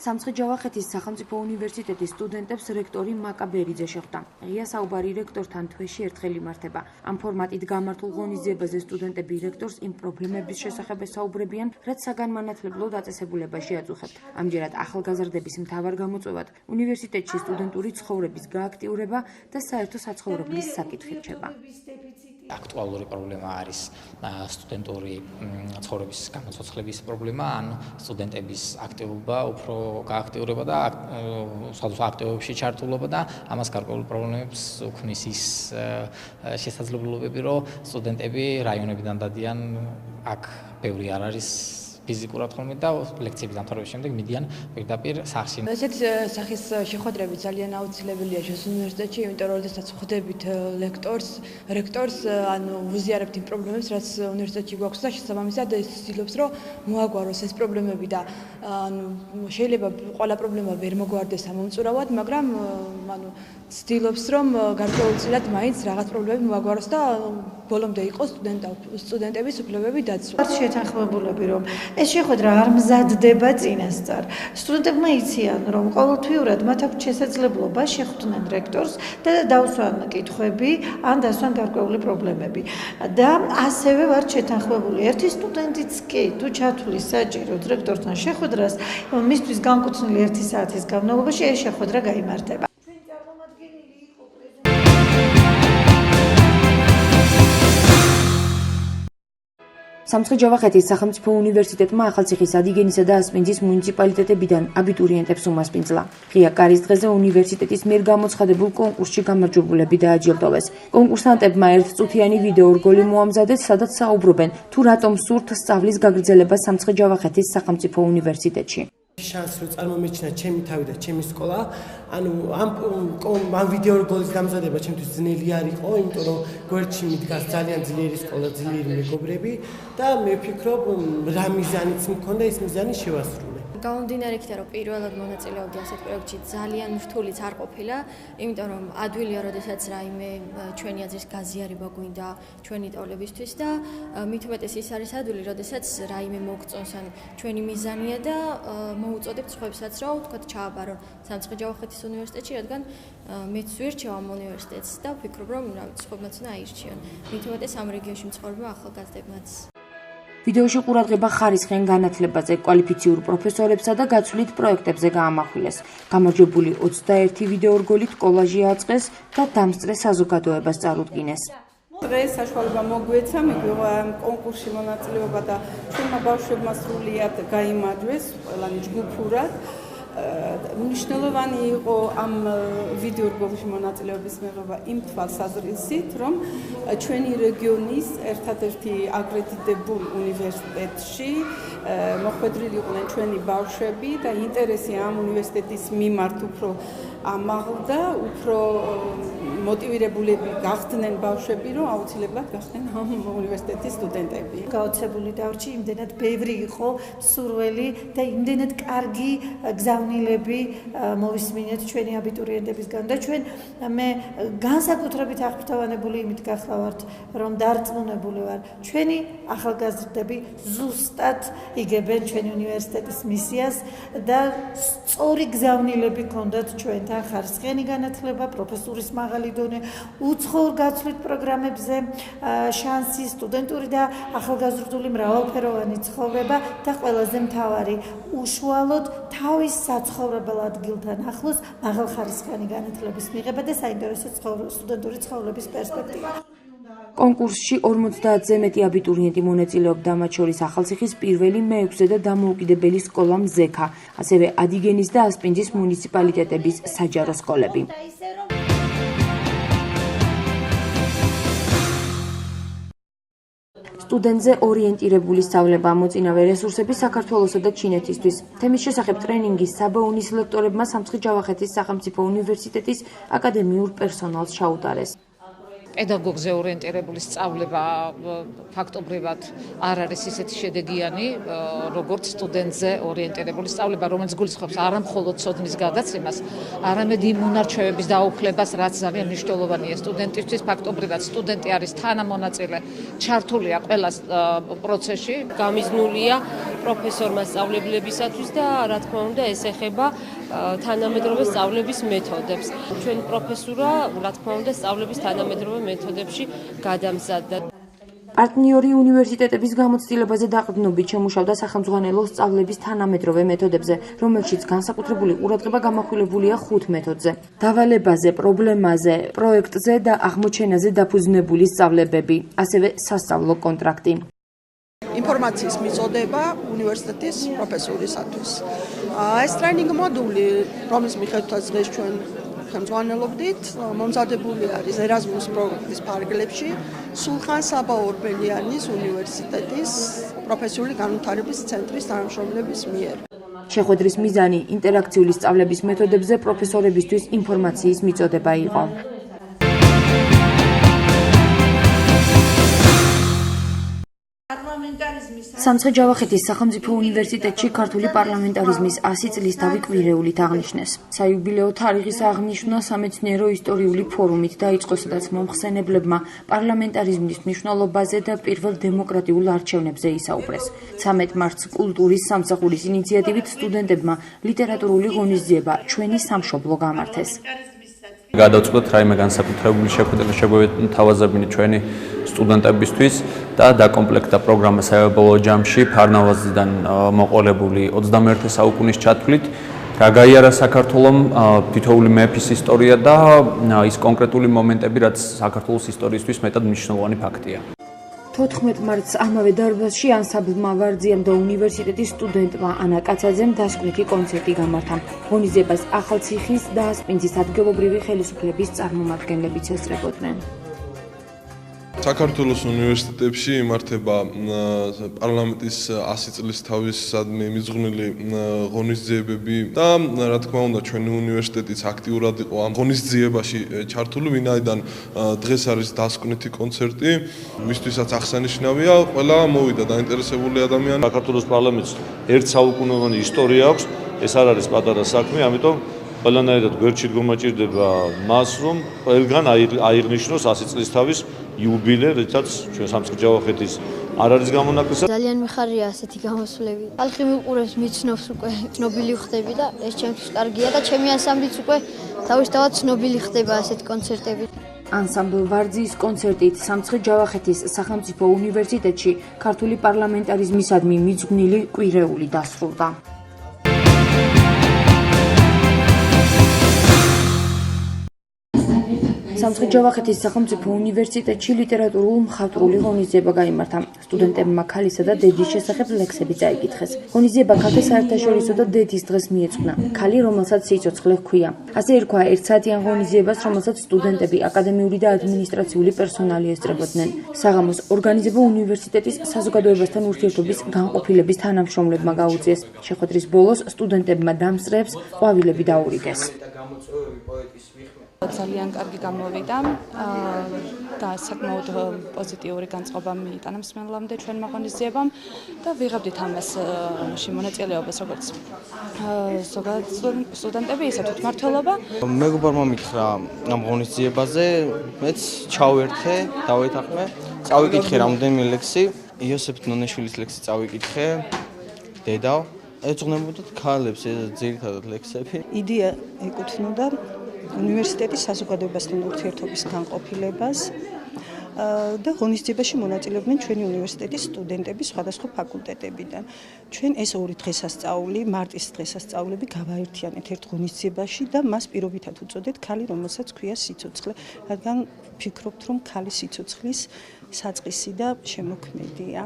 სამცხე-ჯავახეთის სახელმწიფო უნივერსიტეტის სტუდენტებს რექტორი მაკა ბერიძე შეხვდა. ღია საუბარი რექტორთან თვეში ერთხელ იმართება. ამ ფორმატით გამართულ ღონისძიებაზე სტუდენტები რექტორს იმ პრობლემების შესახებ საუბრებიან, რაც საგანმანათლებლო დაწესებულებაში აწუხებთ. ამჯერად ახალგაზრდების მთავარ გამოწვევად უნივერსიტეტში სტუდენტური ცხოვრების გააქტიურება და საერთო საცხოვრებლის საკითხი რჩება. Aktuალური პრობლემა არის სტუდენტური ცხოვრების გამოცოცხლების პრობლემა, ან სტუდენტების აქტიურობა, უფრო გააქტიურება და სხვადასხვა აქტივობებში ჩართულობა და ამას გარკვეულ პრობლემებს უქმნის ის შესაძლებლობები, რომ სტუდენტები რაიონებიდან დადიან, აქ ბევრი არ არის ფიზიკურად ხოლმე და ლექციების დამთავრების შემდეგ მიდიან პირდაპირ სახლში. ესეთ სახის შეხვედრები ძალიან აუცილებელია ჩვენს უნივერსიტეტში, იმიტომ რომ როდესაც ხვდებით რექტორს, ანუ ვიზიარებთ იმ პრობლემებს, რაც უნივერსიტეტში გვაქვს და შესაბამისად ის ცდილობს, რომ მოაგვაროს ეს პრობლემები და ანუ შეიძლება ყველა პრობლემა ვერ მოგვარდეს ამომწურავად, მაგრამ ანუ ცდილობს, რომ გარკვეულწილად მაინც რაღაც პრობლემები მოაგვაროს და ბოლომდე იყოს სტუდენტების უფლებები დაცული. შეთანხმებულები, რომ ეს შეხვედრა არ მზადდება წინასწარ. სტუდენტებმა იციან, რომ ყოველთვიურად მათ აქვს შესაძლებლობა შეხვდნენ რექტორს და დავსვან კითხვები, ან დასვან გარკვეული პრობლემები. და ასევე ვართ შეთანხმებული. ერთი სტუდენტიც კი თუ ჩათვლის საჭიროდ რექტორთან შეხვედრას, მისთვის განკუთვნილი 1 საათის განმავლობაში ეს შეხვედრა გაიმართება. სამცხე-ჯავახეთის სახელმწიფო უნივერსიტეტმა ახალციხის, ადიგენისა და ასპინძის მუნიციპალიტეტებიდან აბიტურიენტებს უმასპინძლა. ღია კარის დღეზე უნივერსიტეტის მიერ გამოცხადებულ კონკურსში გამარჯვებულები დააჯილდოვეს. კონკურსანტებმა ერთწუთიანი ვიდეო რგოლი მოამზადეს, სადაც საუბრობენ თუ რატომ სურთ სწავლის გაგრძელება სამცხე-ჯავახეთის სახელმწიფო უნივერსიტეტში. შანსი რომ წარმომეჩინა ჩემი თავი და ჩემი სკოლა, ანუ ამ ვიდეო რგოლის დამზადება ჩემთვის ძნელი არ იყო, იმიტომ რომ გვერდში მიდგას ძალიან ძლიერი სკოლა, ძლიერი მეგობრები და მე ვფიქრობ, რა მიზანიც მქონდა, ეს მიზანი შევასრულე. გამომდინარე იქიდან, რომ პირველად მონაწილეობდი ასეთ პროექტში, ძალიან რთულიც არ ყოფილა, იმიტომ რომ ადვილია, როდესაც რაიმე ჩვენი აზრის გაზიარება გვინდა ჩვენი ტოლებისთვის და მით უმეტეს ის არის ადვილი, როდესაც რაიმე მოგწონს ან ჩვენი მიზანია და მოუწოდებთ სხვებსაც, რომ თქვათ ჩააბარო სამცხე-ჯავახეთის უნივერსიტეტში, რადგან მეც ვირჩევ ამ უნივერსიტეტს და ვფიქრობ, რომ სხვებმაც უნდა აირჩიონ. მით უმეტეს ამ რეგიონში მცხოვრებმა ახალგაზრდებმაც. ვიდეოში ყურადღება ხარისხიან განათლებაზე, კვალიფიციურ პროფესორებსა და გაცვლით პროექტებზე გაამახვილეს. გამარჯვებული 21 ვიდეო რგოლით კოლაჟი აწყეს და დამსწრე საზოგადოებას წარუდგინეს. დღეს საშუალება მოგვეცა, მიგვიღო კონკურსში მონაწილეობა და ჩვენმა ბავშვებმა სრულიად გაიმარჯვეს, ყველანი ჯგუფურად. მნიშვნელოვანი იყო ამ ვიდეო რგოლში მონაწილეობის მიღება იმ თვალსაზრისით, რომ ჩვენი რეგიონის ერთადერთი აკრედიტებულ უნივერსიტეტში მოხვედრილი იყვნენ ჩვენი ბავშვები და ინტერესი ამ უნივერსიტეტის მიმართ უფრო ამაღლდა, უფრო მოტივირებულები გახდნენ ბავშვები, რომ აუცილებლად გახდნენ ამ უნივერსიტეტის სტუდენტები. გაოცებული დავრჩი, იმდენად ბევრი იყო სურველი და იმდენად კარგი გზავნილები მოვისმინეთ ჩვენი აბიტურიენტებისგან და ჩვენ მე განსაკუთრებით აღფრთოვანებული იმით გახლავართ, რომ დარწმუნებული ვარ, ჩვენი ახალგაზრდები ზუსტად იგებენ ჩვენი უნივერსიტეტის მისიას და სწორი გზავნილები ჰქონდათ ჩვენთან, ხარისხიანი განათლება, პროფესურის მაღალი დონე, უცხოურ გაცვლით პროგრამებზე შანსი, სტუდენტური და ახალგაზრდული მრავალფეროვანი ცხოვრება და ყველაზე მთავარი, უშუალოდ თავის საცხოვრებელ ადგილთან ახლოს მაღალხარისხიანი განათლების მიღება და საინტერესო სტუდენტური ცხოვრების პერსპექტივა. კონკურსში 50-ზე მეტი აბიტურიენტი მონაწილეობდა, მათ შორის ახალციხის პირველი, მე-6 და დამოუკიდებელი სკოლა მზექა, ასევე ადიგენის და ასპინძის მუნიციპალიტეტების საჯარო სკოლები. სტუდენტზე ორიენტირებული სწავლება, მოწინავე რესურსები საქართველოსა და ჩინეთისთვის. თემის შესახებ ტრენინგის საბაუნის ლექტორებმა სამცხე-ჯავახეთის სახელმწიფო უნივერსიტეტის აკადემიურ პერსონალს ჩაუტარეს. პედაგოგზე ორიენტირებული სწავლება ფაქტობრივად არ არის ისეთი შედეგიანი, როგორც სტუდენტზე ორიენტირებული სწავლება, რომელიც გულისხმობს არა მხოლოდ ცოდნის გადაცემას, არამედ იმ უნარჩვევების დაუფლებას, რაც ძალიან მნიშვნელოვანია სტუდენტისთვის. ფაქტობრივად სტუდენტი არის თანამონაწილე, ჩართულია ყველა პროცესში. გამიზნულია პროფესორმა სწავლებლებისათვის და რა თქმა უნდა ეს ეხება თანამედროვე სწავლების მეთოდებს. ჩვენი პროფესურა რა თქმა უნდა სწავლების თანამედროვე მეთოდებში გადამზადდა. პარტნიორი უნივერსიტეტების გამოცდილებაზე დაყრდნობით შემუშავდა სახელმძღვანელო სწავლების თანამედროვე მეთოდებზე, რომელშიც განსაკუთრებული ყურადღება გამახვილებულია 5 მეთოდზე: დავალებაზე, პრობლემაზე, პროექტზე და აღმოჩენაზე დაფუძნებული სწავლებები, ასევე სასწავლო კონტრაქტი. ინფორმაციის მიწოდება უნივერსიტეტის პროფესორისათვის. ეს ტრეინინგ მოდული, რომლის მიხედვითაც დღეს ჩვენ ხელმძღვანელობდით, მომზადებული არის ერაზმუს პროგრამის ფარგლებში სულხან საბა ორბელიანის უნივერსიტეტის პროფესიული განვითარების ცენტრის თანამშრომლების მიერ. შეხვედრის მიზანი ინტერაქციული სწავლების მეთოდებზე პროფესორებისთვის ინფორმაციის მიწოდება იყო. სამცხე-ჯავახეთის სახელმწიფო უნივერსიტეტში ქართული პარლამენტარიზმის 100 წლისთავი კვირეულით აღნიშნეს. საიუბილეო თარიღის აღნიშვნა სამეცნიერო-ისტორიული ფორუმით დაიწყო, სადაც მომხსენებლებმა პარლამენტარიზმის მნიშვნელობაზე და პირველ დემოკრატიულ არჩევნებზე ისაუბრეს. 13 მარტს კულტურის სამსახურის ინიციატივით სტუდენტებმა ლიტერატურული ღონისძიება ჩვენი სამშობლო გამართეს. გადავწყვეტ რაიმე განსაკუთრებული შეგვეთავაზებინი ჩვენი სტუდენტებისთვის და დაკომპლექტდა პროგრამა საერთო ჯამში ფარნავაზიდან მოყოლებული 21 საუკუნის ჩათვლით, რა გაიარა საქართველომ თითოეული მეფის ისტორია და ის კონკრეტული მომენტები, რაც საქართველოს ისტორიისთვის მეტად მნიშვნელოვანი ფაქტია. 14 მარტს ამავე დარბაზში ანსამბლმა ვარძიამ და უნივერსიტეტის სტუდენტმა ანა კაცაძემ დასკვნითი კონცერტი გამართა. ღონისძიებას ახალციხის და ასპინძის ადგილობრივი ხელისუფლების წარმომადგენლებიც ესწრებოდნენ. საქართველოს უნივერსიტეტებში იმართება პარლამენტის 100 წლისთავისადმი მიძღვნილი ღონისძიებები და რა თქმა უნდა ჩვენი უნივერსიტეტიც აქტიურად იყო ამ ღონისძიებაში ჩართული, ვინაიდან დღეს არის დასკვნითი კონცერტი, მისთვისაც აღსანიშნავია, ყველა მოვიდა დაინტერესებული ადამიანი. საქართველოს პარლამენტს ერთ საუკუნოვანი ისტორია აქვს, ეს არ არის პატარა საქმე, ამიტომ ყველანაირად გვერდში გომაჭირდება მას, რომ ყველგან აიღნიშნოს 100 წლისთავის იუბილე, რითაც ჩვენ სამცხე-ჯავახეთის არ არის გამონაკლისი. ძალიან მიხარია ასეთი გამოსვლები. ხალხი მიყურებს, მიცნობს უკვე, ცნობილი ხდები და ეს ჩემთვის კარგია და ჩემი ანსამბლიც უკვე თავისთავად ცნობილი ხდება ასეთ კონცერტებით. ანსამბლ ვარძიის კონცერტით სამცხე-ჯავახეთის სახელმწიფო უნივერსიტეტში ქართული პარლამენტარიზმისადმი მიძღვნილი კვირეული დასრულდა. სამცხე-ჯავახეთის სახელმწიფო უნივერსიტეტში ლიტერატურულ მხატვრული ღონისძიება გაიმართა. სტუდენტებმა ქალისა და დედის შესახებ ლექსები წაიკითხეს. ღონისძიება ქალთა საერთაშორისო და დედის დღეს მიეძღვნა. ქალი, რომელსაც სიცოცხლე ჰქვია. ასე ერქვა ერთსაათიან ღონისძიებას, რომელსაც სტუდენტები, აკადემიური და ადმინისტრაციული პერსონალი ესწრებოდნენ. საღამოს ორგანიზება უნივერსიტეტის საზოგადოებასთან ურთიერთობის განყოფილების თანამშრომლებმა გაუწიეს. შეხვედრის ბოლოს სტუდენტებმა დამსწრეებს ყვავილები დაურიგეს. ძალიან კარგი გამოვიდა და საკმაოდ პოზიტიური განწყობა მიიტანა მსმენელამდე ჩვენმა ღონისძიებამ და ვიღებდით ამას მონაწილეობას როგორც ზოგადად სტუდენტები, ისე თვითმმართველობა. მეგობარმა მითხრა ამ ღონისძიებაზე, მეც ჩავერთე, დავეთანხმე, წავიკითხე რამდენიმე ლექსი, იოსებ ნონეშვილის ლექსი წავიკითხე, დედა, ეძღვნებოდათ ქალებს ძირითადად ლექსები. იდეა ეკუთვნოდა უნივერსიტეტის საზოგადოებასთან ურთიერთობის განყოფილებას და ღონისძიებაში მონაწილეობდნენ ჩვენი უნივერსიტეტის სტუდენტები სხვადასხვა ფაკულტეტებიდან. ჩვენ ეს ორი დღესასწაული, მარტის დღესასწაულები გავაერთიანეთ ერთ ღონისძიებაში და მას პირობითად უწოდეთ ქალი, რომელსაც ჰქვია სიცოცხლე, რადგან ვფიქრობთ, რომ ქალი სიცოცხლის საწყისი და შემოქმედია.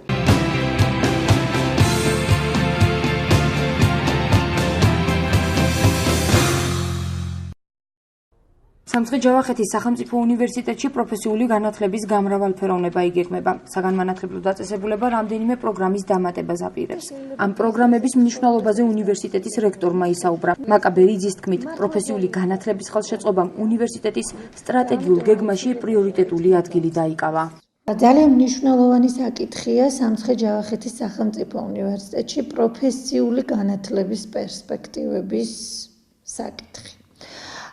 სამცხე-ჯავახეთის სახელმწიფო უნივერსიტეტში პროფესიული განათლების გამრავალფეროვნება იგეგმება. საგანმანათლებლო დაწესებულება რამდენიმე პროგრამის დამატებას აპირებს. ამ პროგრამების მნიშვნელობაზე უნივერსიტეტის რექტორმა ისაუბრა. მაკაბერიძის თქმით, პროფესიული განათლების ხელშეწყობამ უნივერსიტეტის სტრატეგიულ გეგმაში პრიორიტეტული ადგილი დაიკავა. ძალიან მნიშვნელოვანი საკითხია სამცხე-ჯავახეთის სახელმწიფო უნივერსიტეტში პროფესიული განათლების პერსპექტივების საკითხი.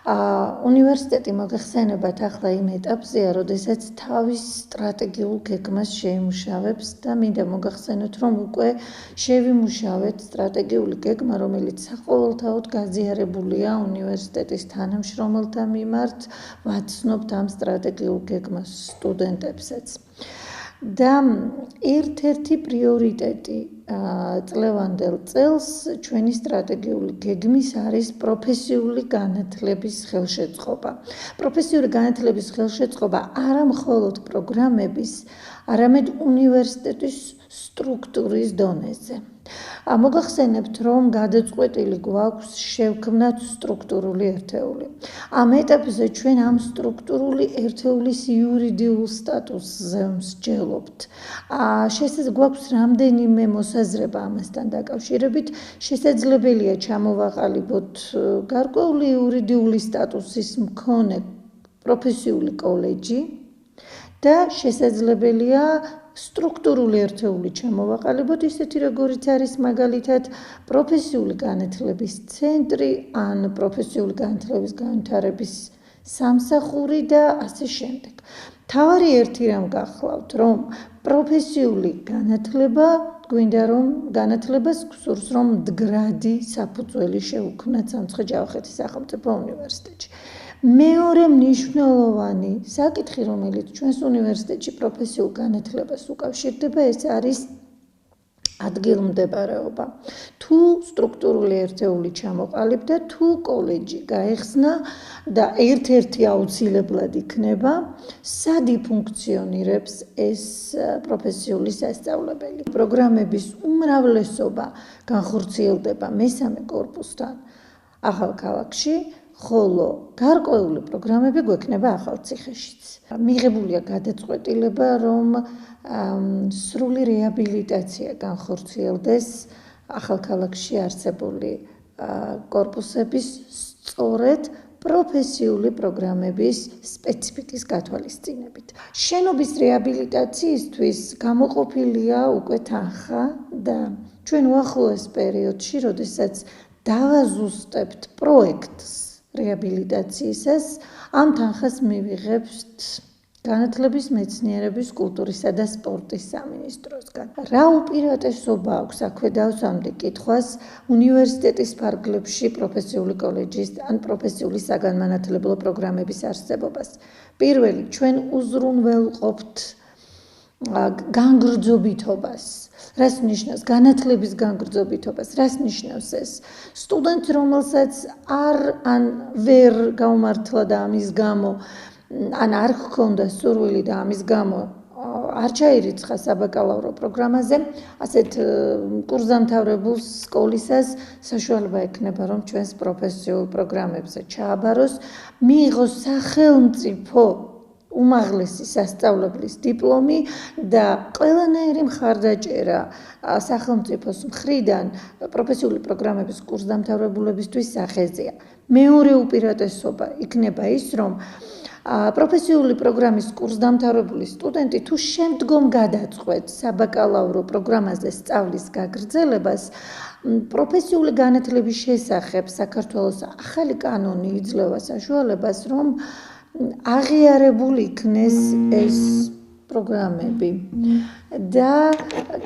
უნივერსიტეტი მოგეხსენებათ ახლა იმ ეტაპზეა, როდესაც თავის სტრატეგიულ გეგმას შეიმუშავებს და მინდა მოგახსენოთ, რომ უკვე შევიმუშავეთ სტრატეგიული გეგმა, რომელიც საყოველთაოდ გაზიარებულია უნივერსიტეტის თანამშრომელთა მიმართ, ვაცნობთ ამ სტრატეგიულ გეგმას სტუდენტებსაც. და ერთ-ერთი პრიორიტეტი წლევანდელ წელს ჩვენი სტრატეგიული გეგმის არის პროფესიული განათლების ხელშეწყობა. პროფესიული განათლების ხელშეწყობა არა მხოლოდ პროგრამების, არამედ უნივერსიტეტის სტრუქტურის დონეზე. მოგახსენებთ, რომ გადაწყვეტილი გვაქვს შევქმნათ სტრუქტურული ერთეული. ამ ეტაპზე ჩვენ ამ სტრუქტურული ერთეულის იურიდიულ სტატუსზე მსჯელობთ. გვაქვს რამდენიმე მოსაზრება ამასთან დაკავშირებით, შესაძლებელია ჩამოვაყალიბოთ გარკვეული იურიდიული სტატუსის მქონე პროფესიული კოლეჯი და შესაძლებელია სტრუქტურული ერთეული ჩამოვაყალიბოთ, ისეთი როგორიც არის მაგალითად პროფესიული განათლების ცენტრი ან პროფესიული განათლების განვითარების სამსახური და ასე შემდეგ. თავარი ერთი რამ გახლავთ, რომ პროფესიული განათლება გვინდა რომ განათლებას გსურს რომ მდგრადი საფუძველი შეუქმნათ სამცხე-ჯავახეთის სახელმწიფო უნივერსიტეტში. მეორე მნიშვნელოვანი საკითხი, რომელიც ჩვენს უნივერსიტეტში პროფესიულ განათლებას უკავშირდება, ეს არის ადგილმდებარეობა. თუ სტრუქტურული ერთეული ჩამოყალიბდა, თუ კოლეჯი გაიხსნა და ერთ-ერთი აუცილებლად იქნება, სად იფუნქციონირებს ეს პროფესიული სასწავლებელი. პროგრამების უმრავლესობა განხორციელდება მესამე კორპუსთან ახალქალაქში, ხოლო გარკვეული პროგრამები გვექნება ახალციხეშიც. მიღებულია გადაწყვეტილება, რომ სრული რეაბილიტაცია განხორციელდეს ახალქალაქში არსებული კორპუსების სწორედ პროფესიული პროგრამების სპეციფიკის გათვალისწინებით. შენობის რეაბილიტაციისთვის გამოყოფილია უკვე თანხა და ჩვენ უახლოეს პერიოდში, როდესაც დავაზუსტებთ პროექტს რეაბილიტაციისას, ამ თანხას მივიღებთ განათლების, მეცნიერების, კულტურისა და სპორტის სამინისტროსგან. რა უპირატესობა აქვს აქვე დავსვამდე კითხვას უნივერსიტეტის ფარგლებში პროფესიული კოლეჯის ან პროფესიული საგანმანათლებლო პროგრამების არსებობას? პირველი, ჩვენ უზრუნველყოფთ განგრძობითობას. რას ნიშნავს განათლების განგრძობითობას? რას ნიშნავს ეს? სტუდენტს, რომელსაც ვერ გაუმართლა და ამის გამო ან არ ჰქონდა სურვილი და ამის გამო არ ჩაირიცხა საბაკალავრო პროგრამაზე, ასეთ კურსდამთავრებულს სკოლისას საშუალება ექნება, რომ ჩვენს პროფესიულ პროგრამებზე ჩააბაროს, მიიღოს სახელმწიფო უმაღლესი სასწავლებლის დიპლომი და ყველანაირი მხარდაჭერა სახელმწიფოს მხრიდან პროფესიული პროგრამების კურსდამთავრებულებისთვის სახეზეა. მეორე უპირატესობა იქნება ის, რომ პროფესიული პროგრამის კურსდამთავრებული სტუდენტი თუ შემდგომ გადაწყვეტს საბაკალავრო პროგრამაზე სწავლის გაგრძელებას, პროფესიული განათლების შესახებ საქართველოს ახალი კანონი იძლევა საშუალებას, რომ აღიარებული იქნეს ეს პროგრამები. და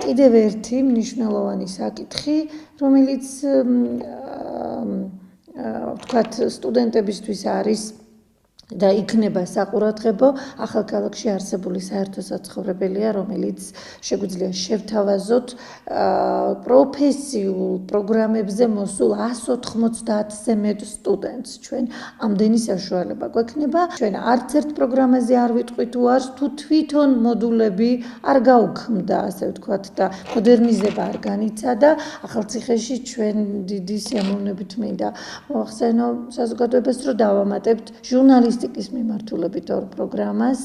კიდევ ერთი მნიშვნელოვანი საკითხი, რომელიც ვთქვათ სტუდენტებისთვის არის და იქნება საყურადღებო, ახალქალაქში არსებული საერთო საცხოვრებელია, რომელიც შეგვიძლია შევთავაზოთ პროფესიულ პროგრამებზე მოსულ 190-ზე მეტ სტუდენტს. ჩვენ ამდენი საშუალება გვექნება. ჩვენ არც ერთ პროგრამაზე არ ვიტყვით უარს, თუ თვითონ მოდულები არ გაუქმდა, ასე ვთქვათ, და მოდერნიზება არ განიცადა. ახალციხეში ჩვენ დიდი სიამოვნებით მინდა მოახსენო საზოგადოებას, რომ დავამატებთ ჟურნალისტიკის მიმართულებით ორ პროგრამას,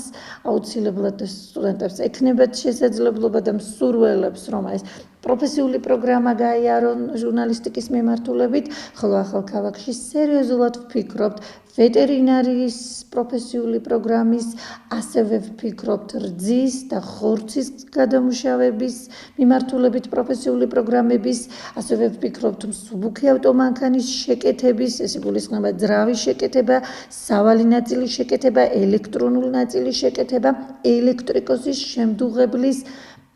აუცილებლად სტუდენტებს ექნებათ შესაძლებლობა და მსურველებს, რომ ეს პროფესიული პროგრამა გაიარო ჟურნალისტიკის მიმართულებით, ხოლო ახალ ქალაქში სერიოზულად ვფიქრობთ ვეტერინარიის პროფესიული პროგრამის, ასევე ვფიქრობთ რძის და ხორცის გადამუშავების მიმართულებით პროფესიული პროგრამების, ასევე ვფიქრობთ მსუბუქი ავტომანქანის შეკეთების, ეს იგულისხმება ძრავის შეკეთება, სავალი ნაწილის შეკეთება, ელექტრონული ნაწილის შეკეთება, ელექტრიკოსის შემდუღებლის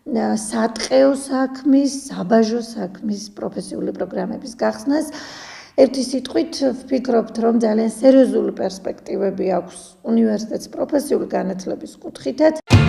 სატყეო საქმის, საბაჟო საქმის პროფესიული პროგრამების გახსნას. ერთი სიტყვით ვფიქრობთ, რომ ძალიან სერიოზული პერსპექტივები აქვს უნივერსიტეტს პროფესიული განათლების კუთხითაც.